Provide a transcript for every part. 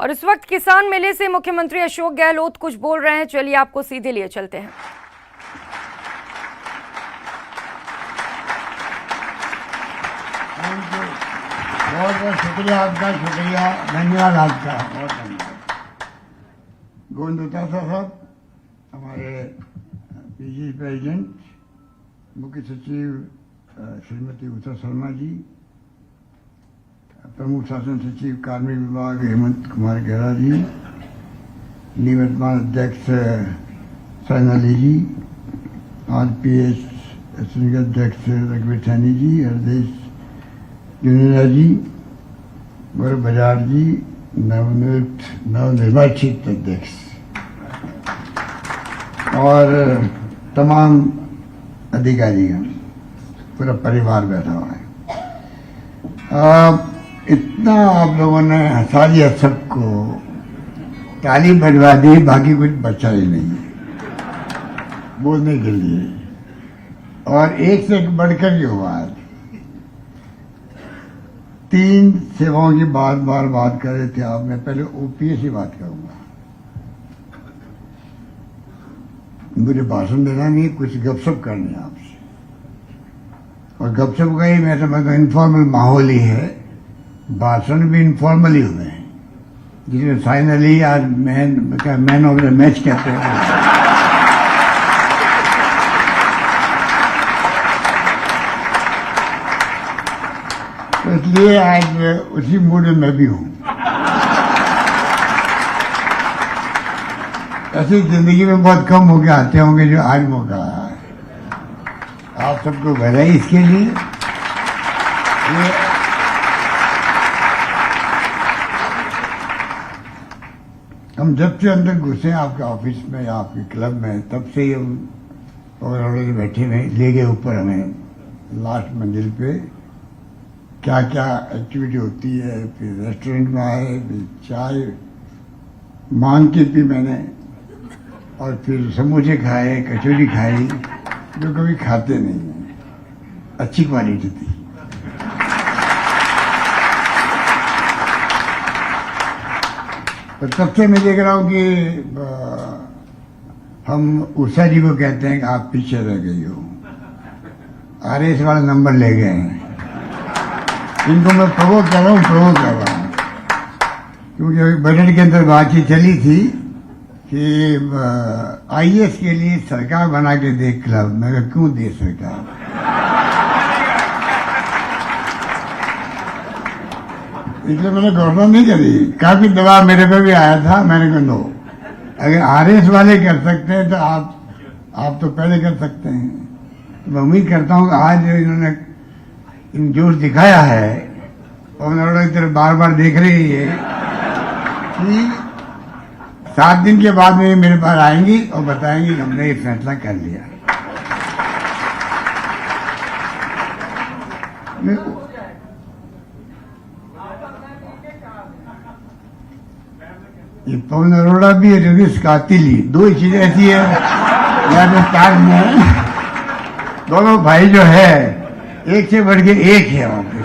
और इस वक्त किसान मेले से मुख्यमंत्री अशोक गहलोत कुछ बोल रहे हैं, चलिए आपको सीधे लिए चलते हैं। बहुत बहुत शुक्रिया आपका, शुक्रिया, धन्यवाद आपका, बहुत धन्यवाद। गोविंद दोतासा साहब, हमारे पीजी प्रेसिडेंट, मुख्य सचिव श्रीमती उषा शर्मा जी, प्रमुख शासन सचिव कार्मिक विभाग हेमंत कुमार गहरा जी, निवर्तमान अध्यक्ष साइनाली जी, आरपीएस संघ अध्यक्ष रघुवीर सैनी जी, हरदेश जुनेजा जी, गौरव बजाज जी, नवनिर्वाचित अध्यक्ष और तमाम अधिकारीगण, पूरा परिवार बैठा हुआ है। इतना आप लोगों ने हंसा दिया सबको, ताली बजवा दी, बाकी कुछ बचा ही नहीं बोलने के लिए। और एक से एक बढ़कर की बात, 3 सेवाओं की बात कर रहे थे आप। मैं पहले ओपीएस की बात करूंगा। मुझे भाषण देना नहीं, कुछ गपशप करनी है आपसे, और गपशप का ही मैं समझता हूँ इनफॉर्मल माहौल ही है। भाषण भी इनफॉर्मल ही हुए हैं, जिसमें फाइनली आज मैन ऑफ द मैच कहते हैं। तो इसलिए आज उसी मूड में मैं भी हूं। ऐसी जिंदगी में बहुत कम मौके आते होंगे जो आज मौका आया है। आप सबको बधाई इसके लिए। हम जब से अंदर घुसे आपके ऑफिस में या आपके क्लब में, तब से ही हम और बैठे हुए ले गए ऊपर हमें लास्ट मंजिल पे। क्या क्या एक्टिविटी होती है, फिर रेस्टोरेंट में आए, फिर चाय मांग के पी मैंने, और फिर समोसे खाए, कचौरी खाई, जो कभी खाते नहीं हैं, अच्छी क्वालिटी थी। तो तब से मैं देख रहा हूँ कि हम उषा जी को कहते हैं कि आप पीछे रह गई हो, आरएस वाला नंबर ले गए हैं। इनको मैं प्रवोक कर रहा हूँ, क्योंकि बजट के अंदर बातचीत चली थी कि आईएएस के लिए सरकार बना के दे क्लब। मैं कहा क्यों दे सरकार? इसलिए मैंने घोषणा नहीं करी। काफी दबाव मेरे पे भी आया था, मैंने कहा नो, अगर आरएस वाले कर सकते हैं तो आप तो पहले कर सकते हैं। तो मैं उम्मीद करता हूँ कि आज इन्होंने जोश दिखाया है, और उन्होंने इधर बार बार देख रही है कि 7 दिन के बाद में मेरे पास आएंगी और बताएंगी कि हमने ये फैसला कर लिया। ये पवन अरोड़ा भी है, रवीश कातिली, 2 चीजें ऐसी है राजस्थान में। दोनों भाई जो है एक से बढ़ के एक है, वहां पे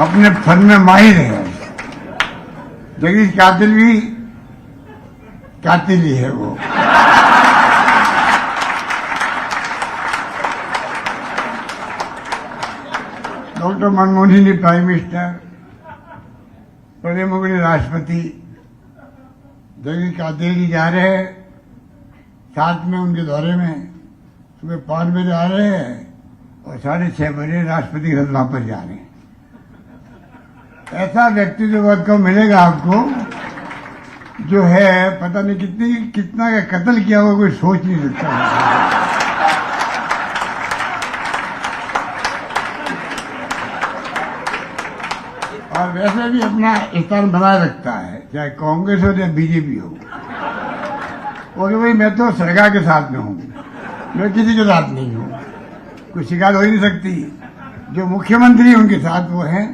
अपने फन में माहिर है। जगदीश कातिल भी कातिल ही है वो। Doctor Manmohan Singh ji prime minister, Pranab Mukherjee राष्ट्रपति, जगदीश कातिल जी जा रहे हैं साथ में उनके दौरे में। सुबह 5 बजे आ रहे हैं और 6:30 बजे राष्ट्रपति के साथ वापस जा रहे हैं। ऐसा व्यक्ति जो बहुत कम मिलेगा आपको, जो है पता नहीं कितना का कत्ल किया हुआ, कोई सोच नहीं सकता। और वैसे भी अपना स्थान बनाए रखता है, चाहे कांग्रेस हो या बीजेपी हो। और भाई मैं तो सरकार के साथ में हूं, मैं किसी के साथ नहीं हूं, कोई शिकायत हो ही नहीं सकती। जो मुख्यमंत्री उनके साथ वो हैं,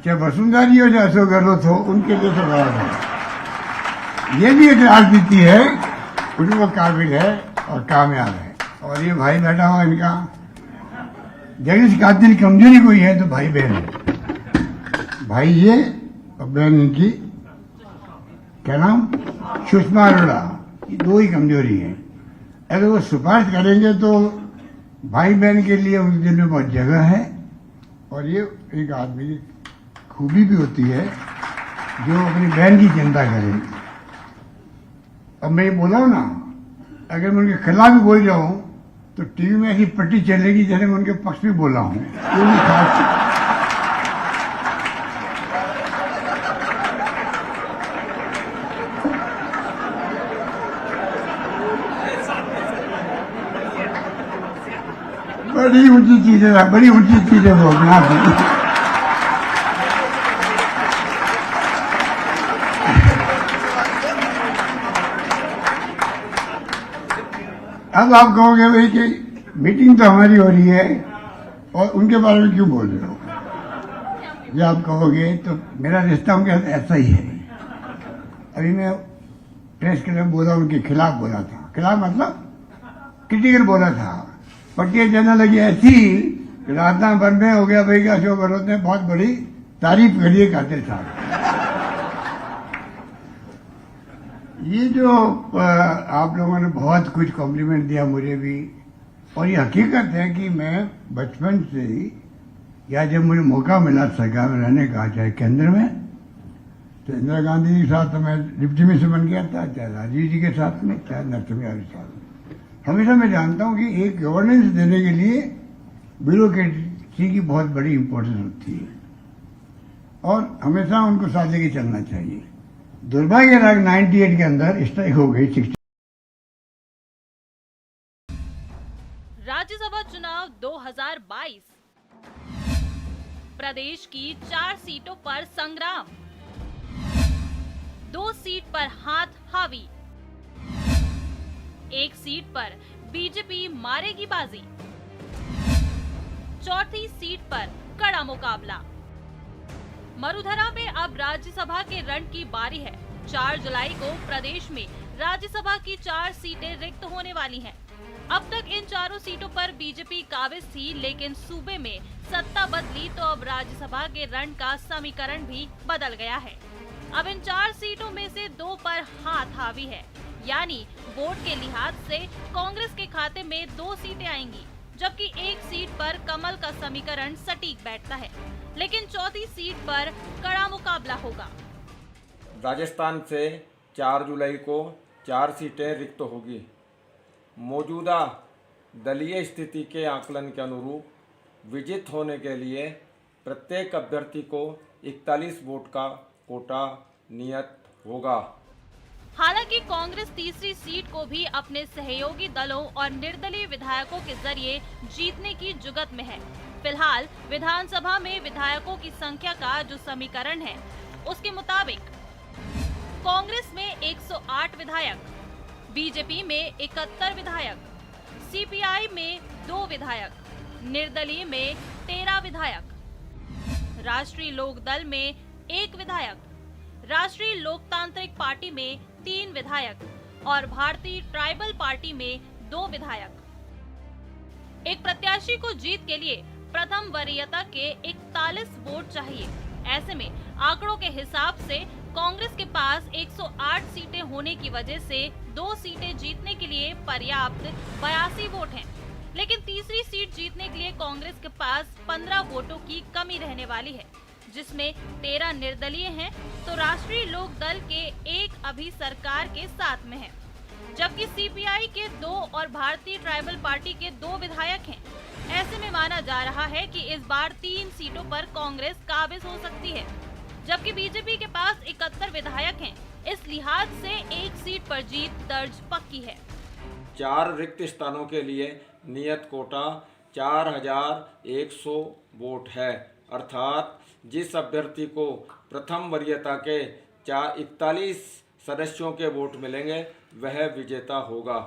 चाहे वसुंधरा जी हो चाहे अशोक गहलोत हो, उनके लिए सरकार है। ये भी एक राजनीति है, उसमें वो काबिल है और कामयाब है। और ये भाई बैठा हुआ इनका, जगदीश कातिल कमजोरी कोई है तो भाई बहन है। भाई ये और बहन इनकी क्या नाम, सुषमा अरोड़ा, ये दो ही कमजोरी है। अगर वो सिफारिश करेंगे तो भाई बहन के लिए उनके दिल में बहुत जगह है, और ये एक आदमी की खूबी भी होती है जो अपनी बहन की चिंता करे। अब मैं ये बोला हूं ना, अगर मैं उनके खिलाफ भी बोल रहा हूं तो टीवी में ऐसी पट्टी चलेगी जैसे मैं उनके पक्ष में बोला हूं। कोई भी खास बड़ी ऊंची चीजें, बड़ी ऊंची चीजें बोलना। अब आप कहोगे भाई कि मीटिंग तो हमारी हो रही है और उनके बारे में क्यों बोल रहे हो, जब आप कहोगे तो मेरा रिश्ता उनके साथ ऐसा ही है। अभी मैं प्रेस के लिए बोला, उनके खिलाफ बोला था, खिलाफ मतलब क्रिटिकल बोला था। पट्टियां चलने लगी ऐसी कि राजनाथ भर में हो गया भाई कि अशोक गहलोत ने बहुत बड़ी तारीफ करी है कातिल साहब। ये जो आप लोगों ने बहुत कुछ कॉम्प्लीमेंट दिया मुझे भी, और ये हकीकत है कि मैं बचपन से ही, या जब मुझे मौका मिला सरकार में रहने का, चाहे केंद्र में तो इंदिरा गांधी जी के साथ तो मैं डिप्टी मिनिस्टर बन गया था, चाहे राजीव जी के साथ में, चाहे नरसिम्हा यादव के साथ में। हमेशा मैं जानता हूं कि एक गवर्नेंस देने के लिए ब्यूरोक्रेसी की बहुत बड़ी इंपॉर्टेंस होती है और हमेशा उनको साथ लेके चलना चाहिए। दुर्भाग्य राग 98 के अंदर स्ट्राइक हो गई 60। राज्यसभा चुनाव 2022, प्रदेश की 4 सीटों पर संग्राम, 2 सीट पर हाथ हावी, 1 सीट पर बीजेपी मारेगी बाजी, 4थी सीट पर कड़ा मुकाबला। मरुधरा में अब राज्यसभा के रण की बारी है। 4 जुलाई को प्रदेश में राज्यसभा की 4 सीटें रिक्त होने वाली हैं। अब तक इन चारों सीटों पर बीजेपी काबिज थी, लेकिन सूबे में सत्ता बदली तो अब राज्यसभा के रण का समीकरण भी बदल गया है। अब इन 4 सीटों में से 2 पर हाथ हावी है, यानी वोट के लिहाज से कांग्रेस के खाते में 2 सीटें आएंगी, जबकि 1 सीट पर कमल का समीकरण सटीक बैठता है। लेकिन 4थी सीट पर कड़ा मुकाबला होगा। राजस्थान से 4 जुलाई को 4 सीटें रिक्त होगी। मौजूदा दलीय स्थिति के आकलन के अनुरूप विजित होने के लिए प्रत्येक अभ्यर्थी को 41 वोट का कोटा नियत होगा। हालांकि कांग्रेस तीसरी सीट को भी अपने सहयोगी दलों और निर्दलीय विधायकों के जरिए जीतने की जुगत में है। फिलहाल विधानसभा में विधायकों की संख्या का जो समीकरण है, उसके मुताबिक कांग्रेस में 108 विधायक, बीजेपी में 71 विधायक, सीपीआई में 2 विधायक, निर्दलीय में 13 विधायक, राष्ट्रीय लोकदल में 1 विधायक, राष्ट्रीय लोकतांत्रिक पार्टी में 3 विधायक और भारतीय ट्राइबल पार्टी में 2 विधायक। एक प्रत्याशी को जीत के लिए प्रथम वरीयता के 41 वोट चाहिए। ऐसे में आंकड़ों के हिसाब से कांग्रेस के पास 108 सीटें होने की वजह से 2 सीटें जीतने के लिए पर्याप्त 82 वोट हैं। लेकिन तीसरी सीट जीतने के लिए कांग्रेस के पास 15 वोटों की कमी रहने वाली है, जिसमें 13 निर्दलीय हैं, तो राष्ट्रीय लोक दल के 1 अभी सरकार के साथ में है, जबकि सीपीआई के 2 और भारतीय ट्राइबल पार्टी के 2 विधायक हैं। ऐसे में माना जा रहा है कि इस बार 3 सीटों पर कांग्रेस काबिज हो सकती है, जबकि बीजेपी के पास 71 विधायक हैं। इस लिहाज से 1 सीट पर जीत दर्ज पक्की है। 4 रिक्त स्थानों के लिए नियत कोटा 4100 वोट है, अर्थात जिस अभ्यर्थी को प्रथम वरीयता के 41 सदस्यों के वोट मिलेंगे वह विजेता होगा।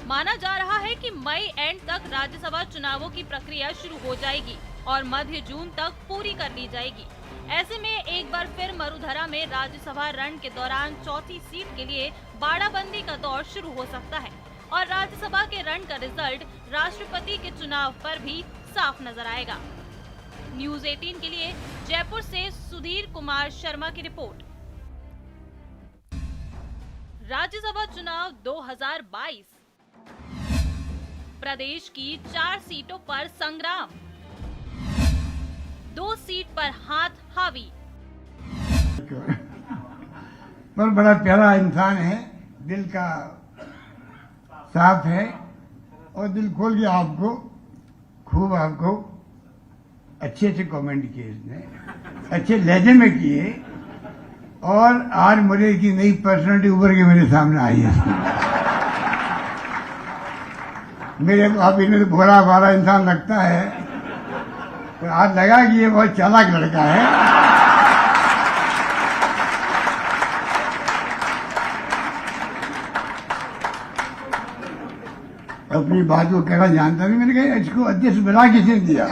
माना जा रहा है कि मई एंड तक राज्यसभा चुनावों की प्रक्रिया शुरू हो जाएगी और मध्य जून तक पूरी कर ली जाएगी। ऐसे में एक बार फिर मरुधरा में राज्यसभा रण के दौरान 4थी सीट के लिए बाड़ाबंदी का दौर शुरू हो सकता है और राज्यसभा के रण का रिजल्ट राष्ट्रपति के चुनाव पर भी साफ नजर आएगा। न्यूज़ 18 के लिए जयपुर से सुधीर कुमार शर्मा की रिपोर्ट। राज्यसभा चुनाव 2022, प्रदेश की 4 सीटों पर संग्राम, 2 सीट पर हाथ हावी। पर बड़ा प्यारा इंसान है, दिल का साफ है और दिल खोल के आपको अच्छे से कमेंट किए इसने, अच्छे लहजे में किए और आज मुझे की नई पर्सनालिटी उभर के मेरे सामने आई है। मेरे को आप इन्हें तो भोला भाला इंसान लगता है, तो आज लगा कि ये बहुत चालाक लड़का है। अपनी बात को कहना जानता नहीं, मैंने कहा इसको अध्यक्ष बना किसने दिया,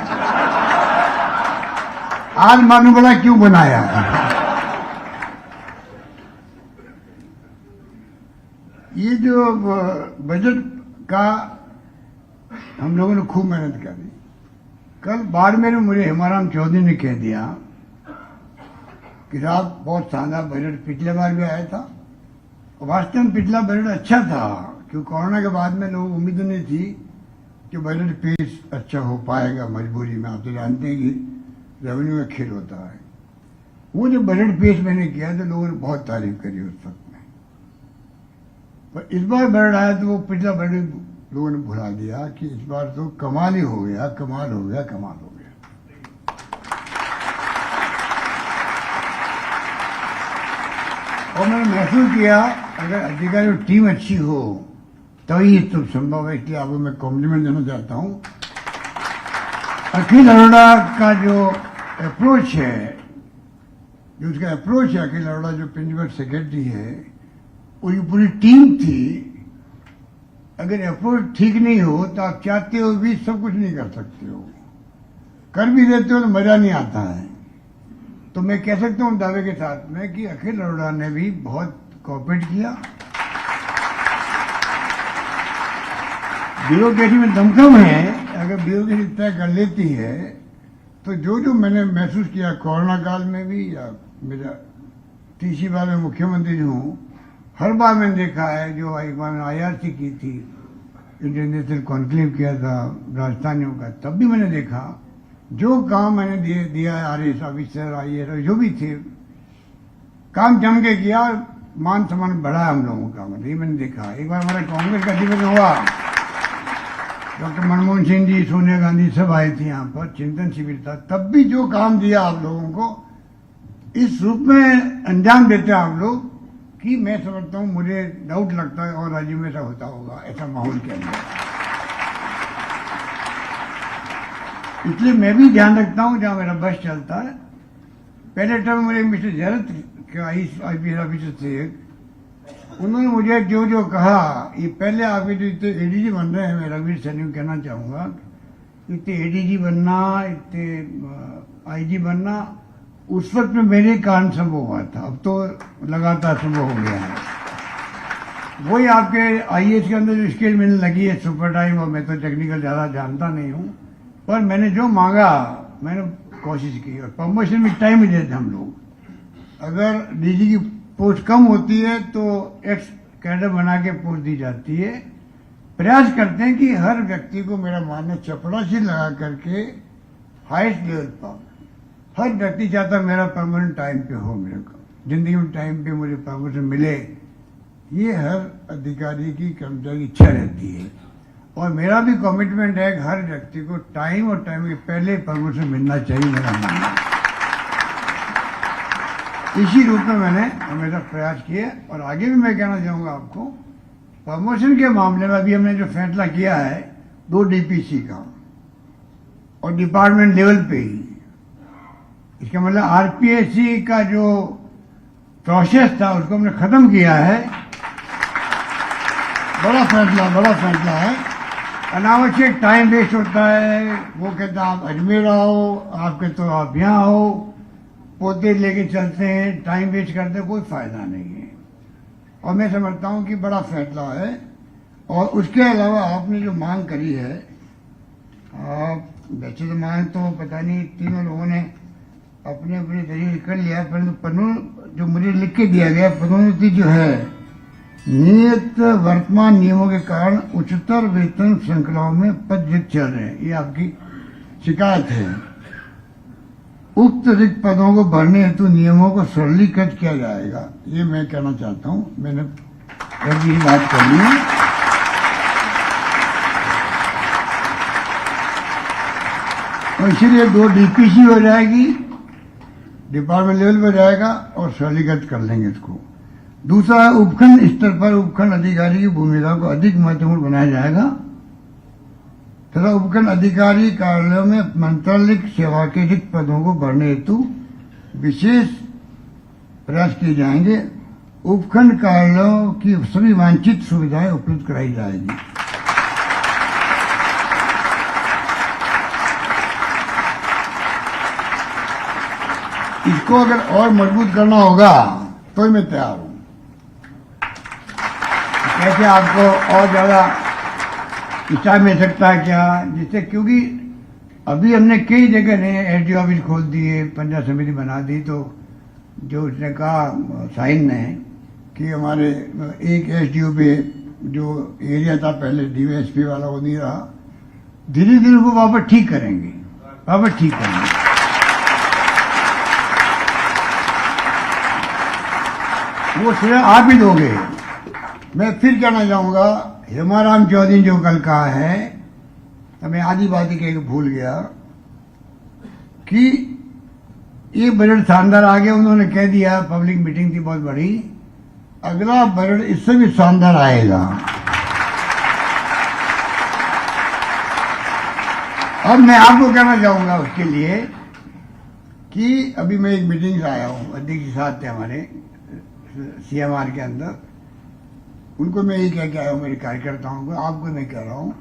आज मालूम पड़ा क्यों बनाया। ये जो बजट का हम लोगों ने खूब मेहनत करी। कल बाड़मेर में मुझे हेमाराम चौधरी ने कह दिया कि साहब बहुत शानदार बजट पिछले बार भी आया था। वास्तव में पिछला बजट अच्छा था, क्योंकि कोरोना के बाद में लोग उम्मीद नहीं थी कि बजट पेश अच्छा हो पाएगा। मजबूरी में आप तो जानते हैं कि रेवेन्यू का खेल होता है। वो जो बजट पेश मैंने किया तो लोगों ने बहुत तारीफ करी उस वक्त में, पर इस बार बजट आया तो वो पिछला बजट लोगों ने भुला दिया कि इस बार तो कमाल ही हो गया, कमाल हो गया, कमाल हो गया। और मैंने महसूस किया अगर अधिकारी की टीम अच्छी हो तो ही तो संभव है। इसलिए आपको मैं कॉम्प्लीमेंट देना चाहता हूं। अखिल अरोड़ा का जो अप्रोच है, जो उसका अप्रोच है, अखिल अरोड़ा जो प्रिंसिपल सेक्रेटरी है, पूरी पूरी टीम थी। अगर अप्रोच ठीक नहीं हो तो आप चाहते हो भी सब कुछ नहीं कर सकते हो, कर भी देते हो तो मजा नहीं आता है। तो मैं कह सकता हूं दावे के साथ में कि अखिल अरोड़ा ने भी बहुत कोऑपरेट किया। ब्यूरोक्रेसी में दमखम है, अगर ब्यूरोक्रेसी तय कर लेती है तो जो मैंने महसूस किया कोरोना काल में भी, या मेरा तीसरी बार में मुख्यमंत्री हूँ, हर बार मैंने देखा है। जो एक बार मैंने IRC की थी, इंटरनेशनल कॉन्क्लेव किया था राजस्थानियों का, तब भी मैंने देखा जो काम मैंने दिया है RS ऑफिसर, IAS जो भी थे, काम जम के किया, मान सम्मान बढ़ा हम लोगों का। मतलब ये मैंने देखा। एक बार हमारा कांग्रेस का अधिवेशन हुआ, डॉक्टर मनमोहन सिंह जी, सोनिया गांधी सब आए थे यहाँ पर, चिंतन शिविर था, तब भी जो काम दिया आप लोगों को, इस रूप में अंजाम देते हैं आप लोग कि मैं समझता हूँ, मुझे डाउट लगता है और राज्य में ऐसा होता होगा, ऐसा माहौल के अंदर। इसलिए मैं भी ध्यान रखता हूँ जहाँ मेरा बस चलता है। पहले टर्म मुझे मिस्टर जरत के IPS ऑफिसर थे, उन्होंने मुझे जो कहा, ये पहले आपके जो इतने ADG बन रहे हैं, मैं रघुवीर सैनी को कहना चाहूंगा, इतने ADG बनना, इतने IG बनना, उस वक्त में मेरे कारण संभव हुआ था। अब तो लगातार संभव हो गया है। वही आपके IAS के अंदर जो स्केल मिलने लगी है, सुपर टाइम, और मैं तो टेक्निकल ज्यादा जानता नहीं हूँ, पर मैंने जो मांगा मैंने कोशिश की, और प्रमोशन में टाइम ही देते हम लोग। अगर DG की पोस्ट कम होती है तो एक्स कैडर बना के पोस्ट दी जाती है। प्रयास करते हैं कि हर व्यक्ति को, मेरा मानना, चपरासी लगा करके हाईएस्ट लेवल पर हर व्यक्ति चाहता है मेरा प्रमोशन टाइम पे हो, मेरे को जिंदगी में टाइम पे मुझे प्रमोशन मिले। ये हर अधिकारी की, कर्मचारी की इच्छा रहती है, और मेरा भी कमिटमेंट है कि हर व्यक्ति को टाइम और टाइम के पहले प्रमोशन मिलना चाहिए, मेरा मानना। इसी रूप में मैंने हमेशा प्रयास किए, और आगे भी मैं कहना चाहूंगा आपको, प्रमोशन के मामले में अभी हमने जो फैसला किया है 2 DPC का, और डिपार्टमेंट लेवल पे ही, इसका मतलब RPSC का जो प्रोसेस था उसको हमने खत्म किया है। बड़ा फैसला है। अनावश्यक टाइम वेस्ट होता है। वो कहता आप अजमेर आओ, आप कहते हो आप यहाँ आओ, पोते लेके चलते हैं, टाइम वेस्ट करते, कोई फायदा नहीं है। और मैं समझता हूँ कि बड़ा फैसला है। और उसके अलावा आपने जो मांग करी है, वैसे तो मांग तो पता नहीं तीनों लोगों ने अपने अपने तरीके कर लिया, परंतु जो मुझे लिख के दिया गया पदोन्नति जो है नियत वर्तमान नियमों के कारण उच्चतर वेतन श्रृंखलाओं में पद रिक्त चल रहे हैं, ये आपकी शिकायत है। उक्त रिक्त पदों को भरने हेतु नियमों को सरलीकृत किया जाएगा, ये मैं कहना चाहता हूं। मैंने यही बात करनी है। और इसीलिए 2 डीपीसी हो जाएगी, डिपार्टमेंट लेवल पर जाएगा और सरलीकृत कर लेंगे इसको। दूसरा, उपखंड स्तर पर उपखंड अधिकारी की भूमिका को अधिक महत्वपूर्ण बनाया जाएगा तथा उपखंड अधिकारी कार्यालयों में मंत्रालयिक सेवा के रिक्त पदों को भरने हेतु विशेष प्रयास किए जाएंगे। उपखंड कार्यालयों की सभी वांछित सुविधाएं उपलब्ध कराई जाएगी। इसको अगर और मजबूत करना होगा तो मैं तैयार हूं। कैसे आपको और ज्यादा हिस्सा मिल सकता है क्या, जिससे, क्योंकि अभी हमने कई जगह नए एसडी ऑफिस खोल दिए, पंचायत समिति बना दी, तो जो उसने कहा साइन ने कि हमारे एक एसडीओ पे जो एरिया था पहले डीवाईएसपी वाला वो नहीं रहा, धीरे धीरे वो वापस ठीक करेंगे। वो सिर्फ आप ही दोगे। मैं फिर कहना चाहूंगा, हेमाराम चौधरी जो कल कहा है, तो मैं आधी बात ही कह के भूल गया कि ये बजट शानदार आ गया। उन्होंने कह दिया, पब्लिक मीटिंग थी बहुत बड़ी, अगला बजट इससे भी शानदार आएगा। अब मैं आपको कहना चाहूंगा उसके लिए कि अभी मैं एक मीटिंग से आया हूं, अध्यक्ष के साथ थे हमारे सीएमआर के अंदर। उनको मैं यही कह के आया हूं, मेरे कार्यकर्ताओं को, आपको मैं कह रहा हूं,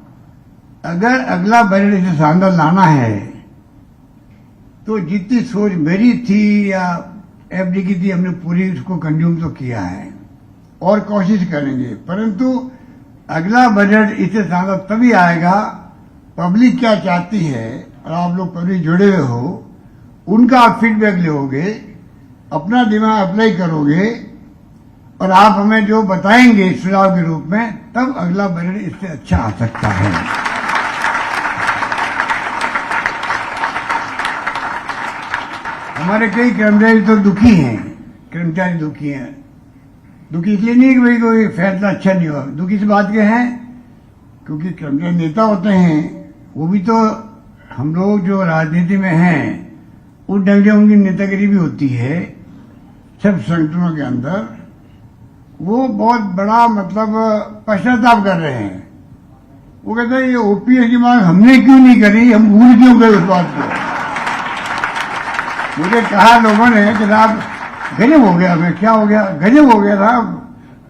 अगर अगला बजट इसे शानदार लाना है तो जितनी सोच मेरी थी या एफडी की थी, हमने पूरी उसको कंज्यूम तो किया है और कोशिश करेंगे। परंतु अगला बजट इसे शानदार तभी आएगा, पब्लिक क्या चाहती है, और आप लोग पब्लिक जुड़े हुए हो, उनका आप फीडबैक लोगे, अपना दिमाग अप्लाई करोगे और आप हमें जो बताएंगे सुझाव के रूप में, तब अगला बजट इससे अच्छा आ सकता है। हमारे कई कर्मचारी तो दुखी हैं, दुखी इसलिए नहीं कि भाई कोई फैसला अच्छा नहीं हुआ, दुखी इस बात के हैं क्योंकि कर्मचारी नेता होते हैं, वो भी तो हम लोग जो राजनीति में हैं उस ढंग से उनकी नेतागिरी भी होती है सब संगठनों के अंदर। वो बहुत बड़ा मतलब पश्चाताप कर रहे हैं। वो कहते हैं ये ओपीएस की मांग हमने क्यों नहीं करी, हम भूल क्यों गए उस बात को। मुझे कहा लोगों ने कि साहब गजब हो गया। मैं क्या हो गया? गजब हो गया साहब।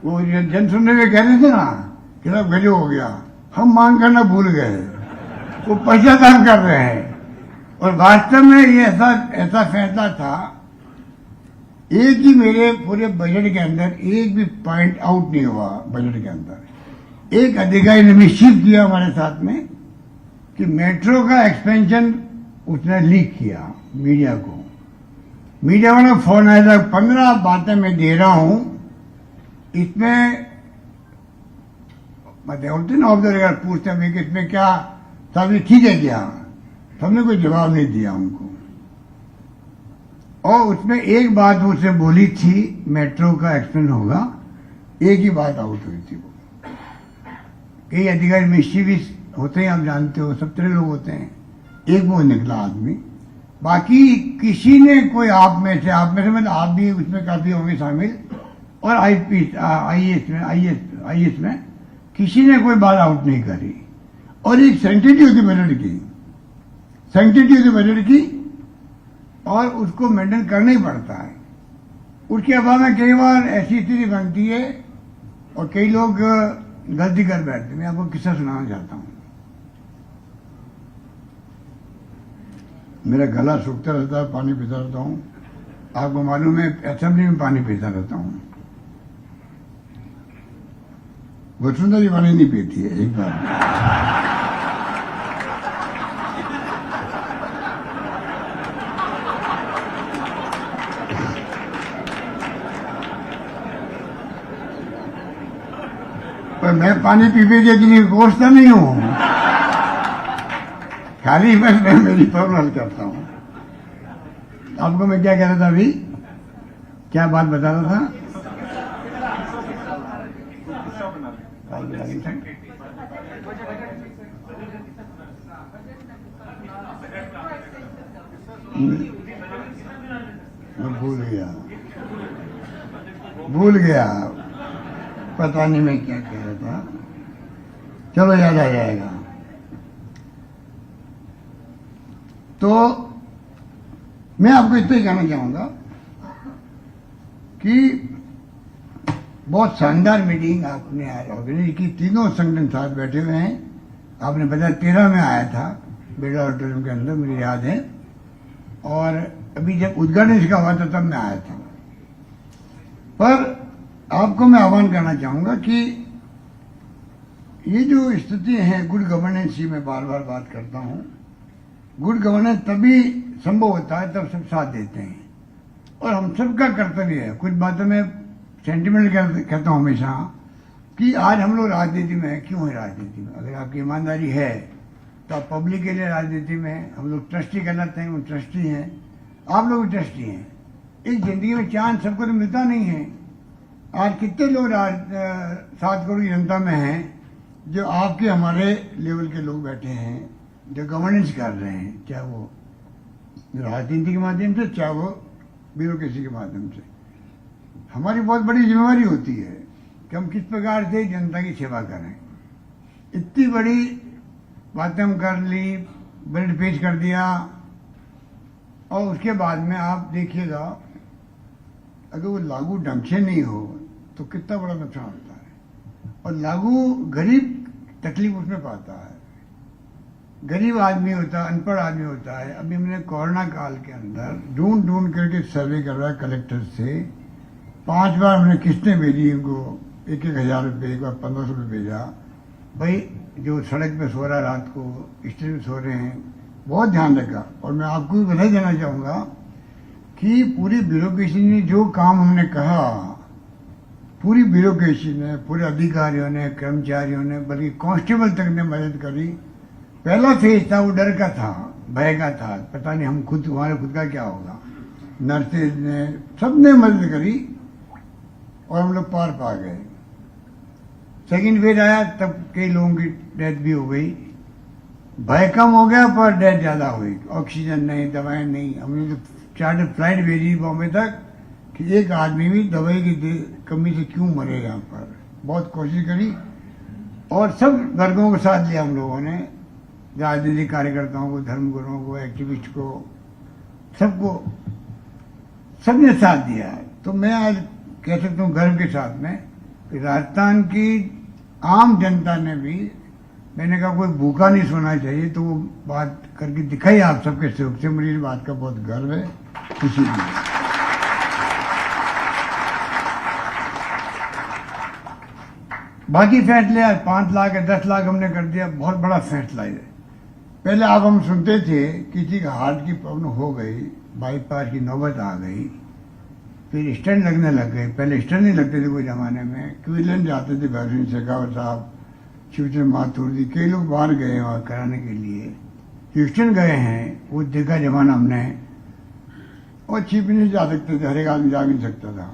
वो जन सुनने में कह रहे थे ना कि साहब गजब हो गया, हम मांग करना भूल गए। वो पश्चाताप कर रहे हैं और वास्तव में ये ऐसा फैसला था। एक ही मेरे पूरे बजट के अंदर एक भी पॉइंट आउट नहीं हुआ बजट के अंदर। एक अधिकारी ने निश्चित किया हमारे साथ में कि मेट्रो का एक्सपेंशन उसने लीक किया मीडिया को। मीडिया वाला फोन आया था, 15 बातें मैं दे रहा हूं, इसमें बोलते ना ऑफ द रिकॉर्ड पूछते हैं कि इसमें क्या सब ठीक है क्या, हमने कोई जवाब नहीं दिया उनको। और उसमें एक बात उससे बोली थी मेट्रो का एक्सपेंशन होगा, एक ही बात आउट हुई थी। वो कई अधिकारी मिस्चीवियस होते हैं, आप जानते हो, सब तरह लोग होते हैं, एक वो निकला आदमी। बाकी किसी ने कोई आप में से मतलब आप भी उसमें काफी होंगे शामिल, और आईएएस में किसी ने कोई बात आउट नहीं करी। और एक सेंसिटिव थी बजट की और उसको मेंटेन करना ही पड़ता है। उसके अभाव में कई बार ऐसी स्थिति बनती है और कई लोग गलती कर बैठते। मैं आपको किस्सा सुनाना चाहता हूं। मेरा गला सूखता रहता है, पानी पीता रहता हूं। आपको मालूम है असेंबली में पानी पीता रहता हूं। वसुंधरा जी पानी नहीं पीती है एक बार। और मैं पानी पी के किसी को कोसता नहीं हूं, खाली बस मैं मेरी प्रॉब्लम हल करता हूं। आपको मैं क्या कह रहा था अभी, क्या बात बता रहा था? मैं भूल गया, पता नहीं मैं क्या कह रहा था। चलो याद आ जाएगा। तो मैं आपको इतना ही कहना चाहूंगा कि बहुत शानदार मीटिंग आपने आज ऑर्गेनाइज की, तीनों संगठन साथ बैठे हुए हैं। आपने बताया 13 में आया था बिरला ऑडिटोरियम के अंदर, मुझे याद है, और अभी जब उद्घाटन इसका हुआ था तब मैं आया था। पर आपको मैं आह्वान करना चाहूंगा कि ये जो स्थिति है गुड गवर्नेंस की, मैं बार बार बात करता हूं, गुड गवर्नेंस तभी संभव होता है तब सब साथ देते हैं, और हम सबका कर्तव्य है। कुछ बातों में सेंटिमेंट कहता हूं हमेशा कि आज हम लोग राजनीति में हैं। क्यों है राजनीति में? अगर आपकी ईमानदारी है तो आप पब्लिक के लिए राजनीति में, हम लोग ट्रस्टी कहलाते हैं, वो ट्रस्टी हैं, आप लोग भी ट्रस्टी हैं। एक जिंदगी में चांस सबको तो मिलता नहीं है। आज कितने लोग 7 करोड़ की जनता में हैं जो आपके हमारे लेवल के लोग बैठे हैं, जो गवर्नेंस कर रहे हैं, चाहे वो राजनीति के माध्यम से, चाहे वो ब्यूरोक्रेसी के माध्यम से। हमारी बहुत बड़ी जिम्मेवारी होती है कि हम किस प्रकार से जनता की सेवा करें। इतनी बड़ी बातें हम कर ली, बजट पेश कर दिया, और उसके बाद में आप देखिएगा अगर वो लागू ढंग से नहीं हो तो कितना बड़ा नुकसान होता है। और लागू गरीब तकलीफ उसमें पाता है, गरीब आदमी होता है, अनपढ़ आदमी होता है। अभी हमने कोरोना काल के अंदर ढूंढ करके सर्वे करवाया कलेक्टर से, 5 बार हमने किस्तें भेजी इनको, 1,000 रुपये, एक बार 1500 रुपये भेजा। भाई जो सड़क पे सो रहा है रात को, स्ट्रीट में सो रहे हैं, बहुत ध्यान रखा। और मैं आपको भी बधाई देना चाहूंगा कि पूरी ब्यूरोक्रेसी ने जो काम हमने कहा, पूरी ब्यूरोक्रेसी ने, पूरे अधिकारियों ने, कर्मचारियों ने, बल्कि कांस्टेबल तक ने मदद करी। पहला फेज था वो डर का था, भय का था, पता नहीं हम खुद, हमारे खुद का क्या होगा। नर्सेज ने, सबने मदद करी और हम लोग पार पा गए। सेकेंड फेज आया तब कई लोगों की डेथ भी हो गई, भय कम हो गया पर डेथ ज्यादा हुई। ऑक्सीजन नहीं, दवाएं नहीं। हमने तो चार्टर फ्लाइट भेजी बॉम्बे तक कि एक आदमी भी दवाई की कमी से क्यों मरे यहाँ पर। बहुत कोशिश करी और सब वर्गों को साथ लिया हम लोगों ने, राजनीतिक कार्यकर्ताओं को, धर्मगुरुओं को, एक्टिविस्ट को, सबको, सबने साथ दिया। तो मैं आज कह सकता हूँ गर्व के साथ में कि राजस्थान की आम जनता ने भी, मैंने कहा कोई भूखा नहीं सोना चाहिए, तो वो बात करके दिखाई आप सबके सहयोग से। मुझे इस बात का बहुत गर्व है, खुशी भी है। बाकी फैसले आज 5 लाख या 10 लाख हमने कर दिया, बहुत बड़ा फैसला है। पहले आप हम सुनते थे किसी का हार्ट की प्रॉब्लम हो गई, बाईपास की नौबत आ गई, फिर स्टैंड लगने लग गए। पहले स्टैंड नहीं लगते थे कोई जमाने में, क्विलन जाते थे भैरवी शेखावत साहब, शिवचंद्र माथुर जी, कई लोग बाहर गए वहां कराने के लिए, ह्यूस्टन गए हैं, वो देखा जमाना हमने। और चीफ मिनिस्टर जा सकते थे, हर एक आदमी जा भी नहीं सकता था।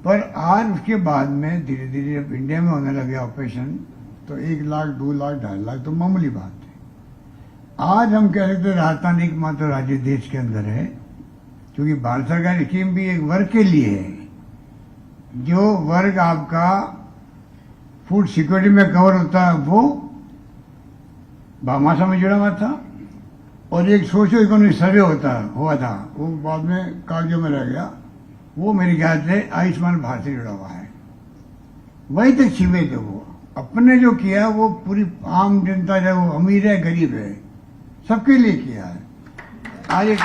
पर आज उसके बाद में धीरे धीरे जब इंडिया में होने लगे ऑपरेशन, तो 1 लाख, 2 लाख, 2.5 लाख तो मामूली बात है। आज हम कह सकते राजस्थान एकमात्र राज्य देश के अंदर है, क्योंकि भारत सरकार स्कीम भी एक वर्ग के लिए है, जो वर्ग आपका फूड सिक्योरिटी में कवर होता है, वो भामाशाह में जुड़ा हुआ था। और एक सोशो इकोनॉमिक सर्वे हुआ था, वो बाद में कागजों में रह गया, वो मेरे ख्याल से आयुष्मान भारत से जुड़ा हुआ है। वही तक सीमित है। वो अपने जो किया वो पूरी आम जनता, चाहे वो अमीर है गरीब है, सबके लिए किया है। आज एक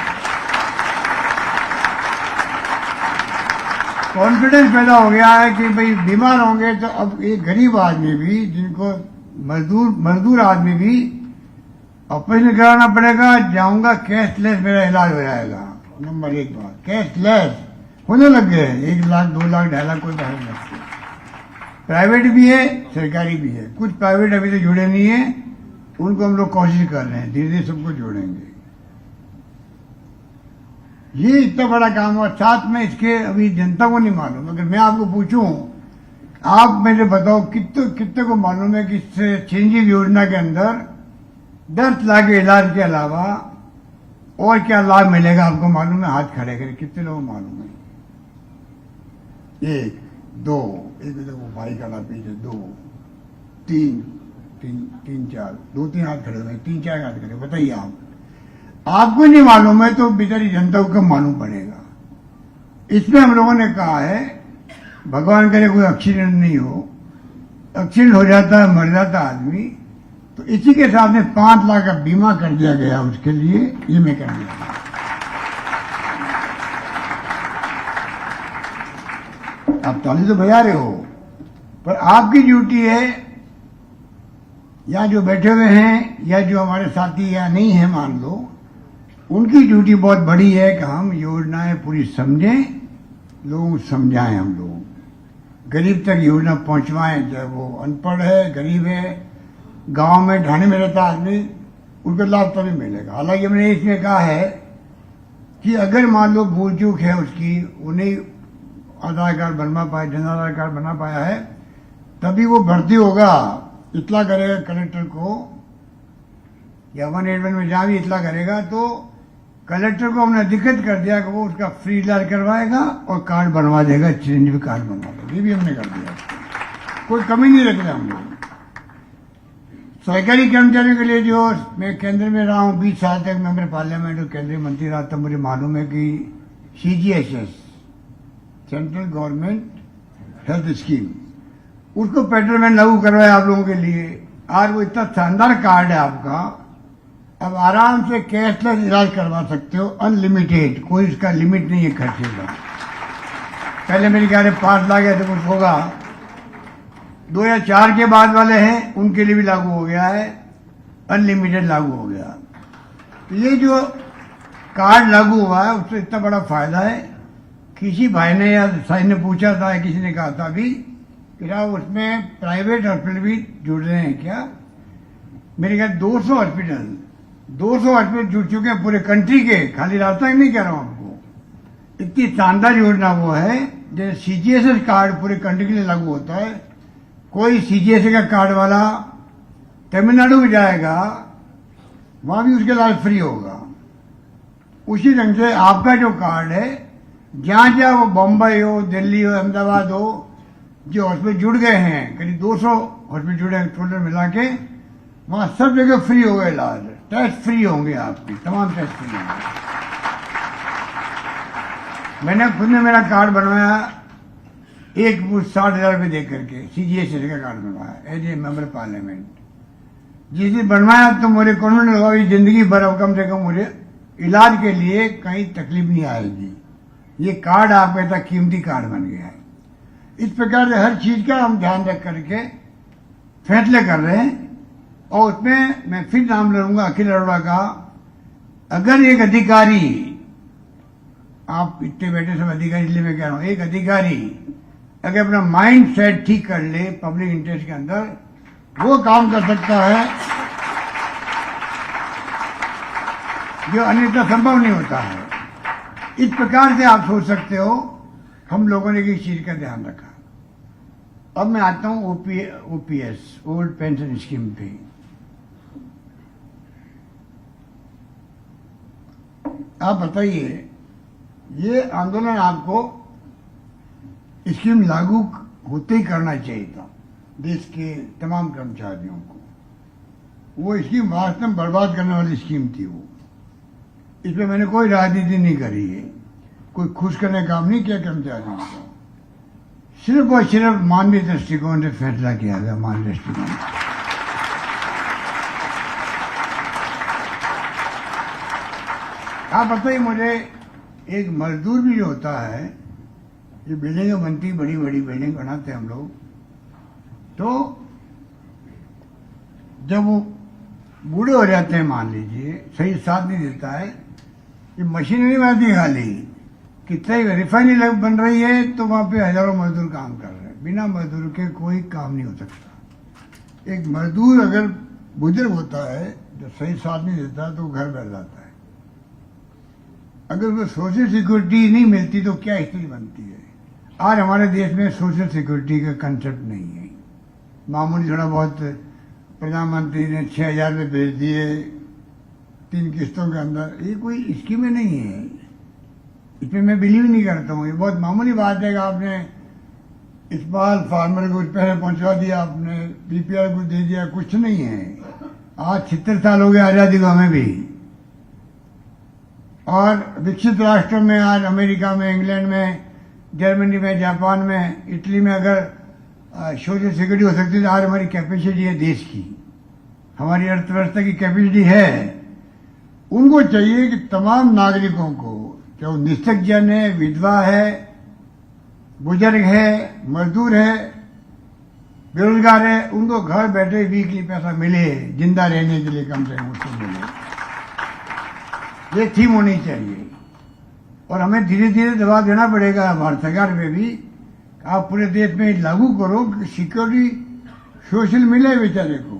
कॉन्फिडेंस पैदा हो गया है कि भाई बीमार होंगे तो अब एक गरीब आदमी भी, जिनको मजदूर आदमी भी ऑपरेशन कराना पड़ेगा, जाऊंगा कैशलेस मेरा इलाज हो जाएगा। नंबर 1 बात, कैशलेस होने लग गए। 1 लाख, 2 लाख, 2.5 लाख कोई बाहर नहीं। प्राइवेट भी है, सरकारी भी है। कुछ प्राइवेट अभी तो जुड़े नहीं है, उनको हम लोग कोशिश कर रहे हैं, धीरे धीरे सबको जोड़ेंगे। ये इतना बड़ा काम हुआ, साथ में इसके अभी जनता को नहीं मालूम। अगर मैं आपको पूछूं, आप मुझे बताओ कितने को मालूम है कि चिरंजीवी योजना के अंदर 10 लाख के इलाज के अलावा और क्या लाभ मिलेगा आपको मालूम है? हाथ खड़े करें, कितने लोगों को मालूम है? 1 2 एक देखो भाई खड़ा पीछे, 2 3 3 4 2-3 हाथ खड़े हुए, 3-4 हाथ खड़े, बताइए आपको नहीं मालूम है तो बेचारी जनता को कब मालूम पड़ेगा? इसमें हम लोगों ने कहा है, भगवान करे कोई एक्सीडेंट नहीं हो, एक्सीडेंट हो जाता है, मर जाता आदमी, तो इसी के साथ में 5 लाख का बीमा कर दिया गया उसके लिए, ये मैं कर दिया। आप ताली तो बजा रहे हो, पर आपकी ड्यूटी है, या जो बैठे हुए हैं या जो हमारे साथी या नहीं है मान लो, उनकी ड्यूटी बहुत बड़ी है कि हम योजनाएं पूरी समझें, लोगों को समझाएं, हम लोग गरीब तक योजना पहुंचवाएं। चाहे वो अनपढ़ है, गरीब है, गांव में ढाणे में रहता आदमी, उनको लाभ तभी मिलेगा। हालांकि हमने इसमें कहा है कि अगर मान लो भूल चूक है उसकी, उन्हें आधार कार्ड बनवा पाए, जन आधार कार्ड बना पाया है, तभी वो भर्ती होगा, इतला करेगा कलेक्टर को या 181 में जहां भी इतला करेगा, तो कलेक्टर को हमने अधिकृत कर दिया कि वो उसका फ्री इलाज करवाएगा और कार्ड बनवा देगा, चिरंजीवी कार्ड बनवा देगा। ये भी हमने कर दिया, कोई कमी नहीं रख रहे हम लोग। सरकारी कर्मचारियों के लिए जो मैं केंद्र में रहा हूं, 20 साल तक मेंबर पार्लियामेंट और केंद्रीय मंत्री रहा, तब मुझे मालूम है कि CGHS, central government health scheme, उसको पेट्रोल में लागू करवाया आप लोगों के लिए। आज वो इतना शानदार कार्ड है आपका, अब आराम से कैशलेस इलाज करवा सकते हो, अनलिमिटेड, कोई इसका लिमिट नहीं है खर्चे का। पहले मेरे ख्याल 5 लाख ऐसे कुछ होगा, 2004 के बाद वाले हैं उनके लिए भी लागू हो गया है, अनलिमिटेड लागू हो गया। तो ये जो कार्ड लागू हुआ है उससे इतना बड़ा फायदा है। किसी भाई ने या साई ने पूछा था, किसी ने कहा था अभी कि उसमें प्राइवेट हॉस्पिटल भी जुड़ रहे हैं क्या? मेरे ख्याल 200 हॉस्पिटल जुड़ चुके हैं पूरे कंट्री के, खाली राजस्थान नहीं कह रहा हूं आपको। इतनी शानदार योजना वो है, जैसे CGHS कार्ड पूरे कंट्री के लिए लागू होता है। कोई CGHS का कार्ड वाला तमिलनाडु में जाएगा, वहां भी उसके इलाज फ्री होगा। उसी ढंग से आपका जो कार्ड है, जहां जहां वो बम्बई हो, दिल्ली हो, अहमदाबाद हो, जो हॉस्पिटल जुड़ गए हैं, करीब 200 हॉस्पिटल जुड़े हैं टोटल मिला के, वहां सब जगह फ्री होगा इलाज, टेस्ट फ्री होंगे, आपके तमाम टेस्ट फ्री होंगे। मैंने खुद ने मेरा कार्ड बनवाया, एक 60,000 रुपये दे करके CGHS का कार्ड बनवाया एज ए मेंबर पार्लियामेंट। जिस दिन बनवाया तो मुझे कॉन्फिडेंस हुआ कि जिंदगी भर अब कम से कम मुझे इलाज के लिए कहीं तकलीफ नहीं आएगी। ये कार्ड आपका इतना कीमती कार्ड बन गया है। इस प्रकार से हर चीज का हम ध्यान रख करके फैसले कर रहे हैं। और उसमें मैं फिर नाम लूंगा अखिल अरोड़ा का। अगर एक अधिकारी, आप इतने बैठे सब अधिकारी इसलिए मैं कह रहा हूं, एक अधिकारी अगर अपना माइंड सेट ठीक कर ले पब्लिक इंटरेस्ट के अंदर, वो काम कर सकता है जो अन्यथा संभव नहीं होता है। इस प्रकार से आप सोच सकते हो, हम लोगों ने किस चीज का ध्यान रखा। अब मैं आता हूं OPS, ओल्ड पेंशन स्कीम पे। आप बताइए, ये आंदोलन आपको स्कीम लागू होते ही करना चाहिए था देश के तमाम कर्मचारियों को। वो स्कीम वास्तव में बर्बाद करने वाली स्कीम थी। वो इसमें मैंने कोई राजनीति नहीं करी है, कोई खुश करने का काम नहीं किया कर्मचारियों को। सिर्फ और सिर्फ मानवीय दृष्टिकोण से फैसला किया गया, मानवीय दृष्टिकोण। आप बताइए मुझे, एक मजदूर भी जो होता है, ये बिल्डिंगें बनती, बड़ी बड़ी बिल्डिंग बनाते हैं हम लोग, तो जब वो बूढ़े हो जाते हैं, मान लीजिए सही साथ नहीं देता है, ये मशीनरी बनती खाली, कितना रिफाइनरी बन रही है तो वहां पे हजारों मजदूर काम कर रहे हैं। है। बिना मजदूर के कोई काम नहीं हो सकता। एक मजदूर अगर बुजुर्ग होता है, जब सही साथ नहीं देता तो घर बैठ जाता है। अगर वो सोशल सिक्योरिटी नहीं मिलती तो क्या स्थिति बनती है। आज हमारे देश में सोशल सिक्योरिटी का कंसेप्ट नहीं है। मामूली थोड़ा बहुत प्रधानमंत्री ने 6,000 रुपये भेज दिए 3 किस्तों के अंदर, ये कोई स्कीमें नहीं है। इसमें मैं बिलीव नहीं करता हूँ। ये बहुत मामूली बात है कि आपने स्मॉल फार्मर को पैसे पहुंचा दिया, आपने बीपीएल को दे दिया, कुछ नहीं है। आज 76 साल हो गए आजादी को हमें भी। और विकसित राष्ट्रों में, आज अमेरिका में, इंग्लैंड में, जर्मनी में, जापान में, इटली में अगर सोशल सिक्योरिटी हो सकती है तो आज हमारी कैपेसिटी है देश की, हमारी अर्थव्यवस्था की कैपेसिटी है। उनको चाहिए कि तमाम नागरिकों को, चाहे वो निस्तक जन है, विधवा है, बुजुर्ग है, मजदूर है, बेरोजगार है, उनको घर बैठे वीकली पैसा मिले, जिंदा रहने के लिए कम से कम उसको मिले। ये थीम होनी चाहिए। और हमें धीरे धीरे दबाव देना पड़ेगा भारत सरकार में भी, आप पूरे देश में लागू करो कि सिक्योरिटी सोशल मिले बेचारे को।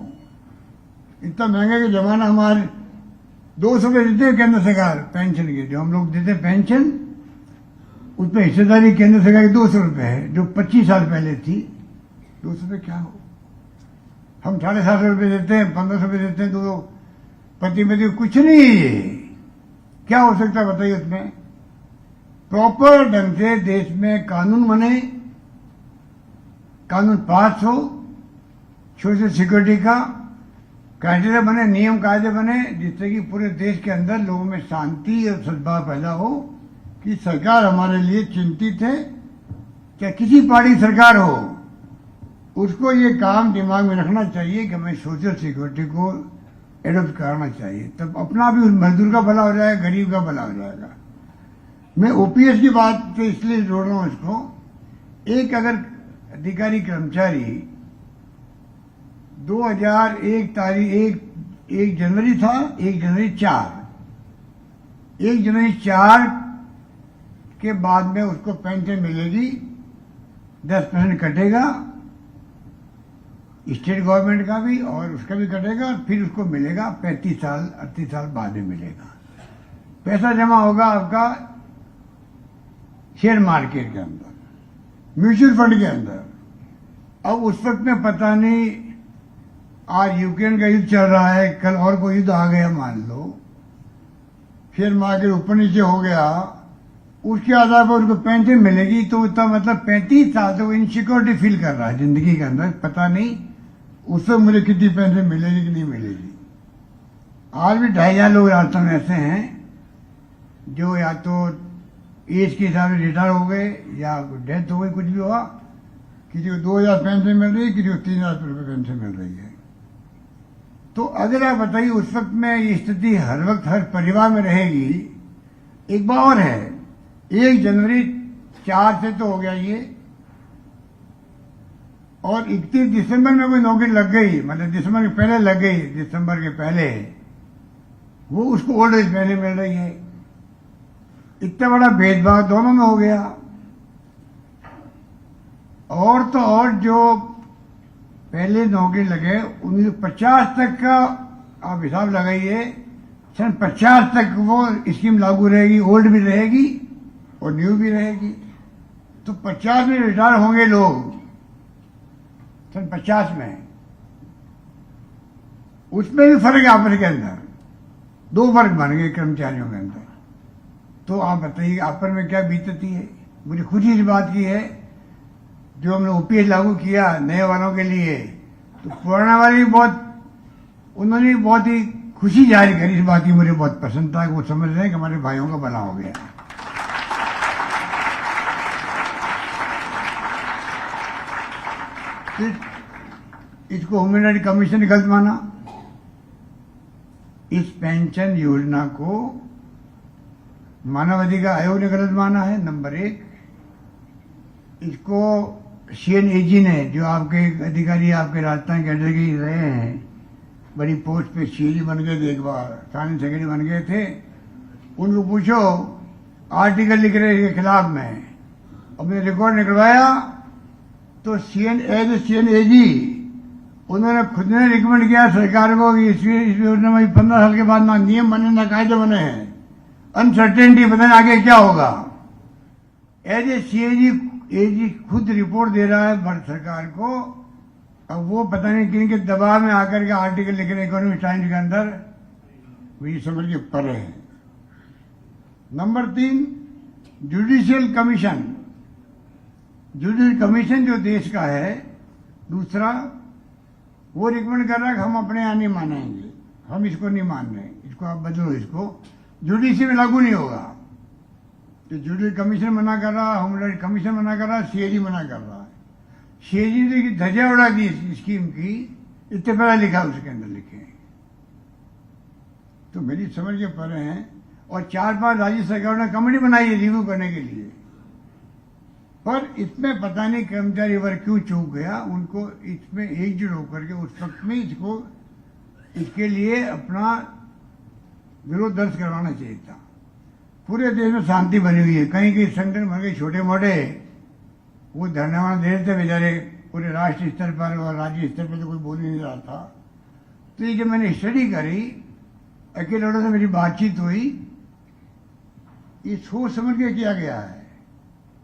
इतना महंगा का जमाना, हमारे 200 रुपये देते हैं केंद्र सरकार पेंशन के, जो हम लोग देते पेंशन उसमें हिस्सेदारी केंद्र सरकार की 200 रुपये है, जो 25 साल पहले थी। 200 रुपये क्या हो, हम 750 रुपये देते हैं, 1500 रुपये देते हैं, दो पति पति कुछ नहीं है। ये क्या हो सकता है बताइए। उसमें प्रॉपर ढंग से देश में कानून बने, कानून पास हो, सोशल सिक्योरिटी का क्राइटेरिया बने, नियम कायदे बने, जिससे कि पूरे देश के अंदर लोगों में शांति और सद्भाव पैदा हो कि सरकार हमारे लिए चिंतित है। चाहे किसी पार्टी सरकार हो, उसको ये काम दिमाग में रखना चाहिए कि हमें सोशल सिक्योरिटी को एडॉप्ट कराना चाहिए। तब अपना भी मजदूर का भला हो जाएगा, गरीब का भला हो जाएगा। मैं ओपीएस की बात से इसलिए जोड़ रहा हूं इसको। एक अगर अधिकारी कर्मचारी 2001 तारीख 1 जनवरी था, 1 जनवरी 4 के बाद में उसको पेंशन मिलेगी, 10% कटेगा, स्टेट गवर्नमेंट का भी और उसका भी कटेगा, फिर उसको मिलेगा 35 साल 38 साल बाद में मिलेगा। पैसा जमा होगा आपका शेयर मार्केट के अंदर, म्यूचुअल फंड के अंदर। अब उस वक्त में पता नहीं, आज यूक्रेन का युद्ध चल रहा है, कल और कोई युद्ध आ गया मान लो, शेयर मार्केट ऊपर नीचे हो गया, उसके आधार पर उनको पेंशन मिलेगी। तो इतना मतलब 35 साल से वो इनसिक्योरिटी फील कर रहा है जिंदगी के अंदर, पता नहीं उससे मुझे कितनी पेंशन मिलेगी कि नहीं मिलेगी। आज भी 2,500 लोग राजस्थान में ऐसे हैं जो या तो एज के हिसाब से रिटायर हो गए या डेथ हो गई, कुछ भी हुआ। किसी को 2,000 पेंशन मिल रही है, किसी को 3,000 रुपये पेंशन मिल रही है। तो अगर आप बताइए उस वक्त में ये स्थिति हर वक्त हर परिवार में रहेगी। एक बात और है, 1 जनवरी 4 से तो हो गया ये, और 31 दिसंबर में कोई नौकरी लग गई, मतलब दिसंबर के पहले लग गई, दिसंबर के पहले, वो उसको ओल्ड एज पहले मिल रही है। इतना बड़ा भेदभाव दोनों में हो गया। और तो और जो पहले नौकरी लगे 1950 तक का आप हिसाब लगाइए, सन 50 तक वो स्कीम लागू रहेगी, ओल्ड भी रहेगी और न्यू भी रहेगी। तो 50 में रिटायर होंगे लोग सन 50 में, उसमें भी फर्क है आपस के अंदर, 2 वर्ग बन गए कर्मचारियों के अंदर। तो आप बताइए आपस में क्या बीतती है। मुझे खुशी इस बात की है जो हमने ओपीएस लागू किया नए वालों के लिए, तो पुराना वाले भी उन्होंने बहुत ही खुशी जाहिर करी। इस बात की मुझे बहुत पसंद था कि वो समझ रहे हैं कि हमारे भाइयों का भला हो गया। इसको ह्यूमन राइट कमीशन ने गलत माना। इस पेंशन योजना को मानव अधिकार आयोग ने गलत माना है, नंबर 1। इसको सीएनएजी ने, जो आपके अधिकारी आपके राजस्थान कैडर के रहे हैं, बड़ी पोस्ट पे सीएजी बन गए थे, एक बार थाने सेक्रेटरी बन गए थे, उनको पूछो आर्टिकल लिख रहे के खिलाफ में, और मैंने रिकॉर्ड निकलवाया तो CNAG उन्होंने खुद ने रिकमेंड किया सरकार को कि इस योजना में 15 साल के बाद ना नियम बने ना कायदे बने हैं, अनसर्टेनिटी बने, आगे क्या होगा। एज ए CNAG खुद रिपोर्ट दे रहा है भारत सरकार को। अब वो पता नहीं किन के दबाव में आकर के आर्टिकल लिख रहे इकोनॉमिक टाइम्स के अंदर, वही समझ के परे हैं। Number 3, judicial commission. Judicial commission जो देश का है, दूसरा वो रिकमेंड कर रहा है कि हम अपने यहाँ नहीं मानेंगे, हम इसको नहीं मान रहे, इसको आप बदलो, इसको जुडिशरी में लागू नहीं होगा। तो जुडिशियल कमीशन मना कर रहा, होमलैंड कमीशन मना कर रहा, CAG मना कर रहा है। CAG ने की धज्जियां उड़ा दी इस स्कीम की, इतने पहला लिखा उसके अंदर लिखे, तो मेरी समझ के परे हैं। और 4-5 राज्य सरकारों ने कमेटी बनाई है रिव्यू करने के लिए, पर इसमें पता नहीं कर्मचारी वर्ग क्यों चूक गया। उनको इसमें एकजुट होकर के उस वक्त में इसके लिए अपना विरोध दर्ज करवाना चाहिए था। पूरे देश में शांति बनी हुई है, कहीं कहीं संगठन बन गए छोटे मोटे, वो धन्यवाद दे रहे थे बेचारे, पूरे राष्ट्रीय स्तर पर और राज्य स्तर पर तो कोई बोल ही नहीं रहा था। तो ये जब मैंने स्टडी करी, अकेले लोगों से मेरी बातचीत हुई, ये सोच समझ के किया गया है।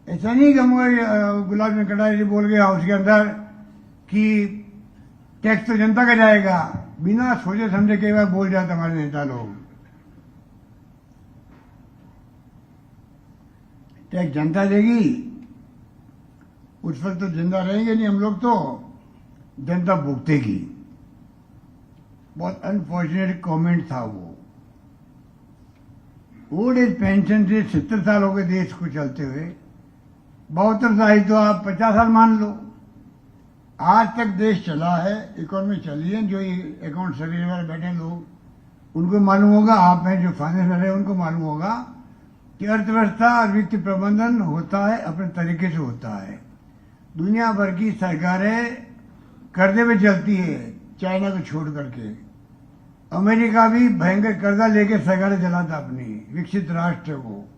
ऐसा नहीं कि हम गुलाब में कटारी बोल गया उसके अंदर कि टैक्स तो जनता का जाएगा, बिना सोचे समझे कई बार बोल जाते हमारे नेता लोग। टैक्स जनता देगी, उस पर तो जिंदा रहेंगे नहीं हम लोग, तो जनता भुगतेगी। बहुत अनफॉर्चुनेट कमेंट था वो। ओल्ड एज पेंशन से 70 साल हो गए देश को चलते हुए, 72 साल तो आप 50 साल मान लो। आज तक देश चला है, इकोनॉमी चली है। जो अकाउंट सर्वे वाले बैठे लोग, उनको मालूम होगा, आप हैं जो फाइनेंस वाले उनको मालूम होगा कि अर्थव्यवस्था और वित्तीय प्रबंधन होता है अपने तरीके से होता है। दुनिया भर की सरकारें कर्जे में चलती है, चाइना को छोड़ करके। अमेरिका भी भयंकर कर्जा लेके सरकारें चलाता अपनी विकसित राष्ट्र को।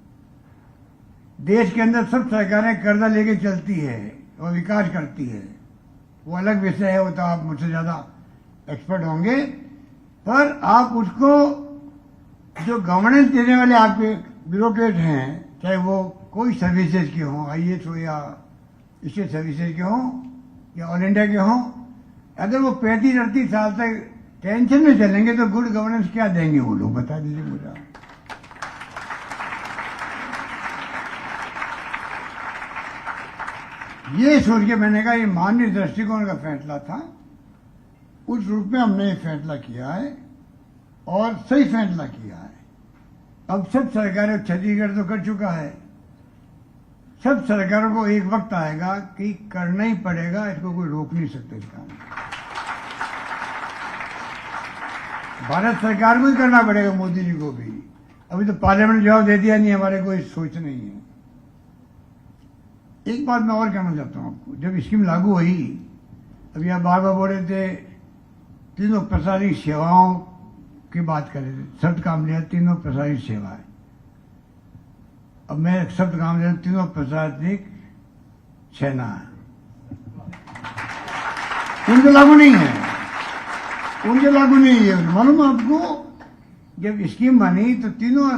देश के अंदर सब सरकारें कर्जा लेके चलती है और विकास करती है, वो अलग विषय है, वो तो आप मुझसे ज्यादा एक्सपर्ट होंगे। पर आप उसको जो गवर्नेंस देने वाले आपके ब्यूरोक्रेट हैं, चाहे वो कोई सर्विसेज के हों, IAS हो या स्टेट सर्विसेज के हों या ऑल इंडिया के हों, अगर वो 35-38 साल तक टेंशन में चलेंगे तो गुड गवर्नेंस क्या देंगे वो लोग, बता दीजिए मुझे। ये सोच के मैंने कहा ये मानवीय दृष्टिकोण का फैसला था, उस रूप में हमने ये फैसला किया है और सही फैसला किया है। अब सब सरकारें, छत्तीसगढ़ तो कर चुका है, सब सरकारों को एक वक्त आएगा कि करना ही पड़ेगा, इसको कोई रोक नहीं सकता इस काम। भारत सरकार को ही करना पड़ेगा, मोदी जी को भी। अभी तो पार्लियामेंट ने जवाब दे दिया, नहीं हमारे कोई सोच नहीं है। एक बात मैं और कहना चाहता हूं आपको, जब स्कीम लागू हुई, अभी आप बार बार बोल रहे थे तीनों प्रशासनिक सेवाओं की बात कर रहे थे, शब्द काम लिया तीनों प्रशासनिक सेवाएं। अब मैं शब्द काम ले तीनों प्रशासनिक सेना, उनके लागू नहीं है, उनके लागू नहीं है। मालूम आपको, जब स्कीम बनी तो तीनों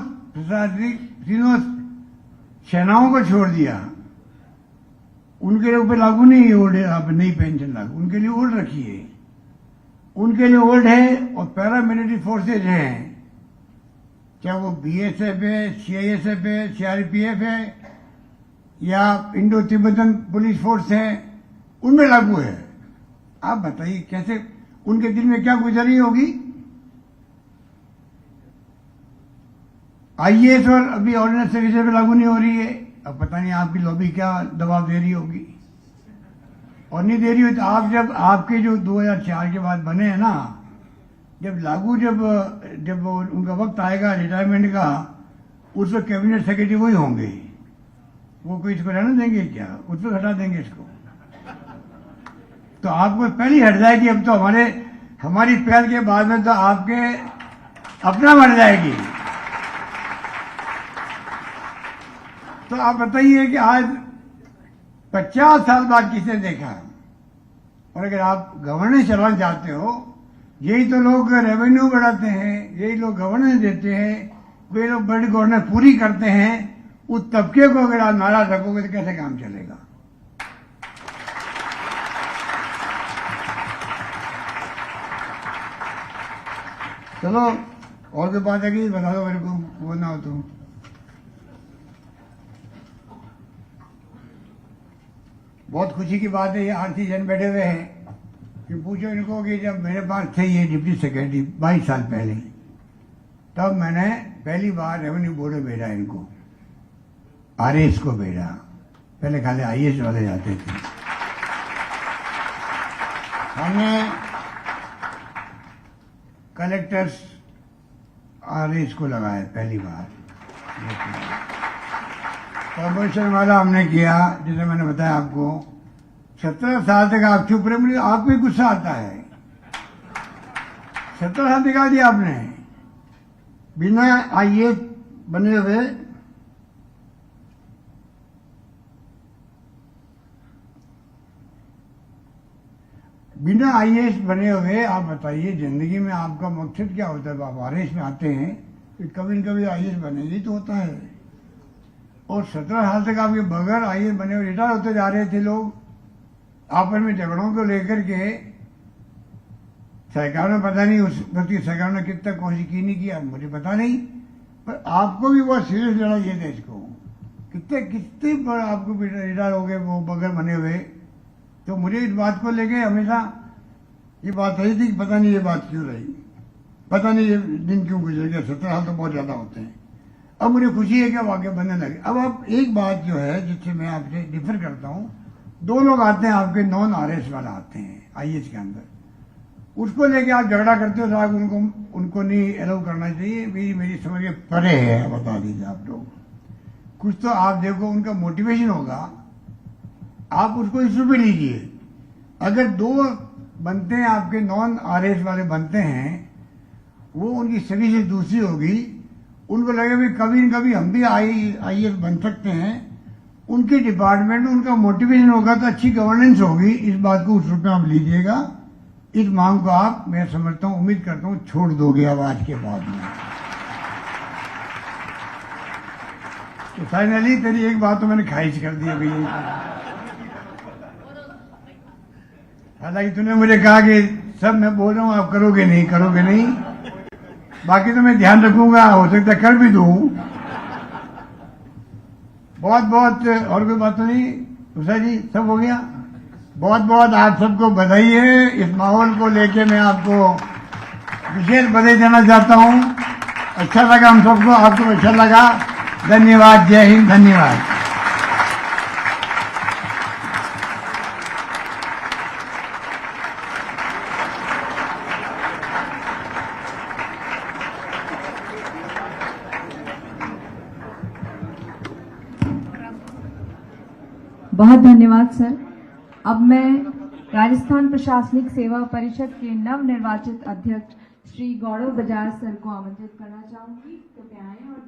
सेनाओं को छोड़ दिया, उनके लिए ऊपर लागू नहीं है ओल्ड, आप नई पेंशन लागू, उनके लिए ओल्ड रखी है, उनके लिए ओल्ड है। और पैरामिलिट्री फोर्सेज हैं, चाहे वो BSF है, CISF है, CRPF है या इंडो तिब्बतन पुलिस फोर्स है, उनमें लागू है। आप बताइए कैसे उनके दिल में क्या गुजरी होगी। IAS और अभी ऑर्डिनेंस सर्विसेज में लागू नहीं हो रही है, अब पता नहीं आपकी लॉबी क्या दबाव दे रही होगी और नहीं दे रही हो। तो आप जब आपके जो 2004 के बाद बने हैं ना, जब लागू जब उनका वक्त आएगा रिटायरमेंट का, उस वक्त कैबिनेट सेक्रेटरी वही होंगे, वो कोई इसको रहने देंगे क्या, उस वक्त हटा देंगे इसको। तो आपको पहले हट जाएगी, अब तो हमारी पहल के बाद में तो आपके अपना मर जाएगी। तो आप बताइए कि आज 50 साल बाद किसने देखा? और अगर आप गवर्नेंस चलाना चाहते हो, यही तो लोग रेवेन्यू बढ़ाते हैं, यही लोग गवर्नेंस देते हैं, वे लोग बड़ी गवर्नेंस पूरी करते हैं। उस तबके को अगर आप नाराज रखोगे तो कैसे काम चलेगा? चलो और कोई बात है कि बता दो मेरे को, वो ना हो तो। बहुत खुशी की बात है, ये आरती जन बैठे हुए हैं कि पूछो इनको कि जब मेरे पास थे ये डिप्टी सेक्रेटरी 22 साल पहले, तब मैंने पहली बार रेवेन्यू बोर्ड में भेजा इनको, आरएस को भेजा। पहले खाली आईएएस वाले जाते थे। हमने कलेक्टर्स आरएस को लगाया पहली बार। प्रमोशन वाला हमने किया, जैसे मैंने बताया आपको। 17 साल तक आप चुप रहे, मुझे आपको ही गुस्सा आता है। 17 साल दिखा दिया आपने बिना आईएएस बने हुए। बिना आईएएस बने हुए आप बताइए, जिंदगी में आपका मकसद क्या होता है? आप आरएस में आते हैं कि कभी न कभी आईएएस बनेगी तो होता है। और 17 साल तक आपके बगैर आईएएस बने हुए रिटायर होते जा रहे थे लोग। आपस में झगड़ों को लेकर के सरकार ने, पता नहीं उस वक्त की सरकार ने कितना कोशिश की नहीं किया, मुझे पता नहीं, पर आपको भी बहुत सीरियस लड़ाई है देश को। कितने पर आपको रिटायर हो गए वो बगैर बने हुए। तो मुझे इस बात को लेके हमेशा ये बात रही थी कि पता नहीं ये बात क्यों रही, पता नहीं ये दिन क्यों गुजर गया। 17 साल तो बहुत ज्यादा होते हैं। अब मुझे खुशी है कि अब आगे बनने लगे। अब आप एक बात जो है जिससे मैं आपसे डिफर करता हूं, 2 लोग आते हैं आपके, नॉन आरएस वाला आते हैं आईएएस के अंदर, उसको लेके आप झगड़ा करते हो साहब, उनको नहीं अलाउ करना चाहिए। मेरी समझ के परे है, बता दीजिए आप लोग। कुछ तो आप देखो उनका मोटिवेशन होगा, आप उसको इशू पे लीजिए। अगर 2 बनते हैं आपके नॉन आरएस वाले बनते हैं, वो उनकी सभी से दूसरी होगी, उनको लगेगा भी कभी न कभी हम भी आईएएस बन सकते हैं। उनके डिपार्टमेंट में उनका मोटिवेशन होगा तो अच्छी गवर्नेंस होगी। इस बात को उस रूप में आप लीजिएगा। इस मांग को आप, मैं समझता हूं, उम्मीद करता हूं, छोड़ दोगे अब आज के बाद में। तो फाइनली तेरी एक बात तो मैंने खारिज कर दी अभी। हालांकि तूने मुझे कहा कि सब मैं बोल रहा हूं आप करोगे नहीं, बाकी तो मैं ध्यान रखूंगा, हो सकता है कर भी दूं। बहुत और कोई बात तो नहीं उषा जी, सब हो गया। बहुत आप सबको बधाई है। इस माहौल को लेके मैं आपको विशेष बधाई देना चाहता हूं। अच्छा लगा हम सबको, आपको अच्छा लगा। धन्यवाद, जय हिंद, धन्यवाद। बहुत धन्यवाद सर। अब मैं राजस्थान प्रशासनिक सेवा परिषद के नवनिर्वाचित अध्यक्ष श्री गौरव बजाज सर को आमंत्रित करना चाहूंगी। कृपया आएं और